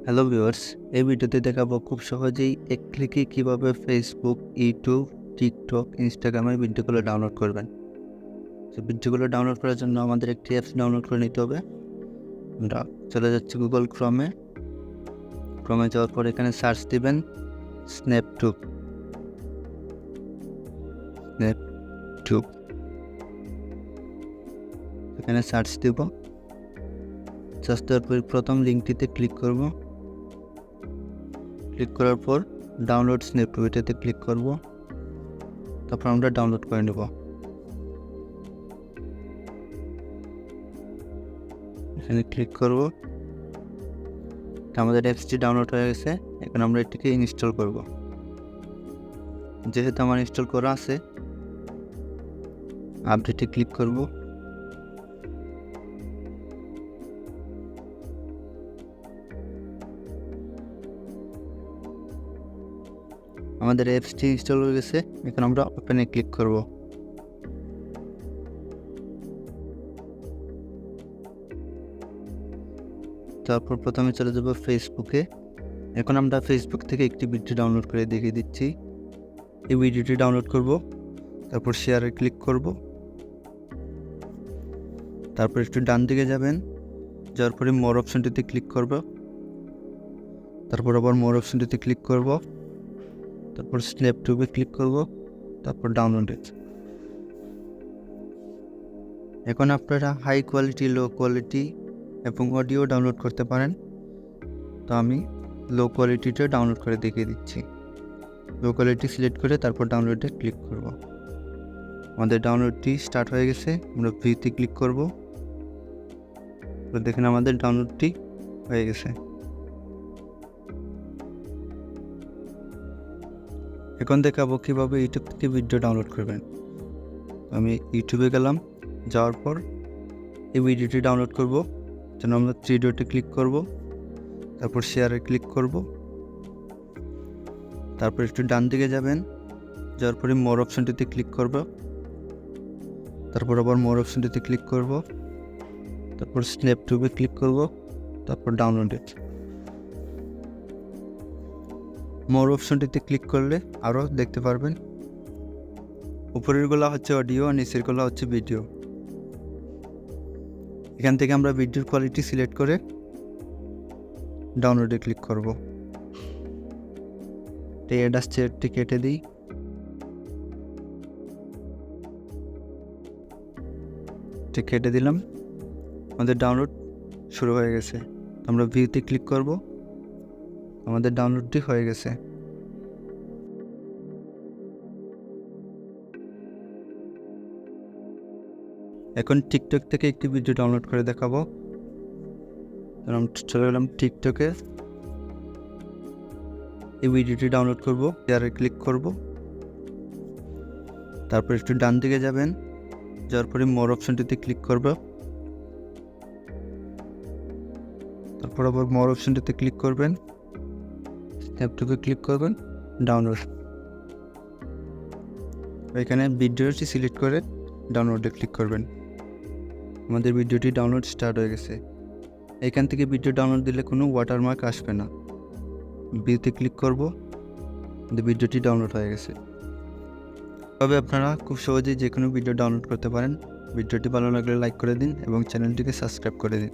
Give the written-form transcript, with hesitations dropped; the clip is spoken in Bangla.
হ্যালো ভিউয়ার্স, এই ভিডিওতে দেখাবো খুব সহজেই এক ক্লিকে কিভাবে ফেসবুক, ইউটিউব, টিকটক, ইনস্টাগ্রামের ভিডিওগুলো ডাউনলোড করবেন। তো ভিডিওগুলো ডাউনলোড করার জন্য আমাদের একটি অ্যাপস ডাউনলোড করে নিতে হবে। আমরা চলে যাচ্ছি গুগল ক্রমে যাওয়ার পর এখানে সার্চ দিবেন স্ন্যাপটুব। এখানে সার্চ দিব। সার্চ দেওয়ার পর প্রথম লিঙ্কটিতে ক্লিক করব। ক্লিক করার পর ডাউনলোড স্ন্যাপটুব এটাতে ক্লিক করব। তারপর আমরা ডাউনলোড করে নেব। এখানে ক্লিক করব। আমাদের অ্যাপসটি ডাউনলোড হয়ে গেছে। এখন আমরা এটিকে ইনস্টল করব। যেহেতু আমার ইনস্টল করা আছে, আপডেটে ক্লিক করব। আমাদের অ্যাপসটি ইনস্টল হয়ে গেছে। এখন আমরা ওপেনে ক্লিক করব। তারপর প্রথমে চলে যাব ফেসবুকে। এখন আমরা ফেসবুক থেকে একটি ভিডিও ডাউনলোড করে দেখিয়ে দিচ্ছি। এই ভিডিওটি ডাউনলোড করব, তারপর শেয়ারে ক্লিক করব। তারপর একটু ডান দিকে যাবেন, যাওয়ার পরে মোর অপশনটিতে ক্লিক করব। তারপর আবার মোর অপশনটিতে ক্লিক করব। তারপর স্ন্যাপটুবে ক্লিক করব। তারপর ডাউনলোডে। এখন আপনারা হাই কোয়ালিটি, লো কোয়ালিটি এবং অডিও ডাউনলোড করতে পারেন। তো আমি লো কোয়ালিটিটা ডাউনলোড করে দেখিয়ে দিচ্ছি। লো কোয়ালিটি সিলেক্ট করে তারপর ডাউনলোডে ক্লিক করব। আমাদের ডাউনলোডটি স্টার্ট হয়ে গেছে। আমরা ভিউতে ক্লিক করব। তো দেখেন আমাদের ডাউনলোডটি হয়ে গেছে। এখন দেখাবো কীভাবে ইউটিউব থেকে ভিডিও ডাউনলোড করবেন। আমি ইউটিউবে গেলাম, যাওয়ার পর এই ভিডিওটি ডাউনলোড করব। যেন আমরা থ্রি ডটে ক্লিক করব। তারপর শেয়ারে ক্লিক করব। তারপর একটু ডান দিকে যাবেন, যাওয়ার পরে মোর অপশনটিতে ক্লিক করব। তারপর আবার মোর অপশনটিতে ক্লিক করব। তারপর স্ন্যাপটুবে ক্লিক করব। তারপর ডাউনলোডে। মোর অপশনটিতে ক্লিক করলে আরও দেখতে পারবেন। উপরেরগুলো হচ্ছে অডিও আর নিচেরগুলো হচ্ছে ভিডিও। এখান থেকে আমরা ভিডিওর কোয়ালিটি সিলেক্ট করে ডাউনলোডে ক্লিক করব। এড আসছে, এডটি কেটে দিই। কেটে দিলাম। আমাদের ডাউনলোড শুরু হয়ে গেছে। আমরা ভিউতে ক্লিক করব। আমাদের ডাউনলোডটি হয়ে গেছে। এখন টিকটক থেকে একটি ভিডিও ডাউনলোড করে দেখাবো। চলে গেলাম টিকটকে। এই ভিডিওটি ডাউনলোড করব, শেয়ারে ক্লিক করব। তারপর একটু ডান দিকে যাবেন, যাওয়ার পরে মোর অপশনটিতে ক্লিক করব। তারপর আবার মোর অপশনটিতে ক্লিক করবেন, স্ন্যাপটুবে ক্লিক করবেন, ডাউনলোড। এখানে ভিডিওটি সিলেক্ট করে ডাউনলোডে ক্লিক করবেন। আমাদের ভিডিওটি ডাউনলোড স্টার্ট হয়ে গেছে। এখান থেকে ভিডিও ডাউনলোড দিলে কোনো ওয়াটারমার্ক আসবে না। ভিউতে ক্লিক করব, ভিডিওটি ডাউনলোড হয়ে গেছে। তবে আপনারা খুব সহজেই যে কোনো ভিডিও ডাউনলোড করতে পারেন। ভিডিওটি ভালো লাগলে লাইক করে দিন এবং চ্যানেলটিকে সাবস্ক্রাইব করে দিন।